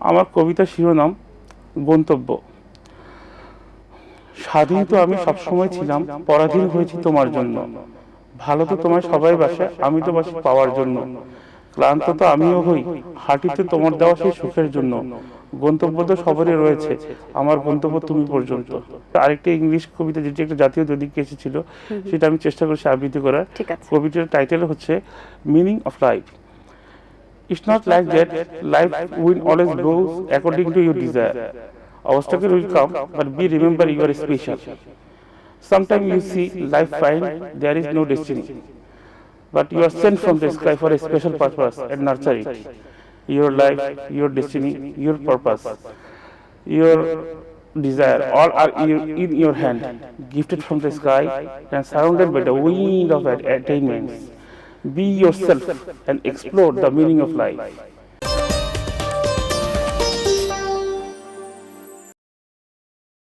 আমার কবিতার শিরোনাম গন্তব্য। স্বাধীন তো আমি সবসময় ছিলাম, পরাধীন হয়েছি তোমার জন্য। ভালো তো তোমায় সবাই বাসে, আমি তো বাসি পাওয়ার জন্য। ক্লান্ত তো আমিও হই, হাঁটিতে তোমার দেওয়া সেই সুখের জন্য। গন্তব্য তো সবারই রয়েছে, আমার গন্তব্য তুমি পর্যন্ত। আরেকটি ইংলিশ কবিতা, যেটি একটা জাতীয় দৈনিকে এসেছিল, সেটা আমি চেষ্টা করছি আবৃত্তি করার। কবিতার টাইটেল হচ্ছে meaning of life. It's not like that life will always go according to your desire. Obstacle will come, but be remember you are special. Sometimes you see life fine, there is no destiny, but you are sent from the sky for a special purpose and nurture it. Your life, your destiny, your purpose, your desire, all are in your hand, gifted from the sky and surrounded by the wind of attainments. Be yourself and explore the meaning of life.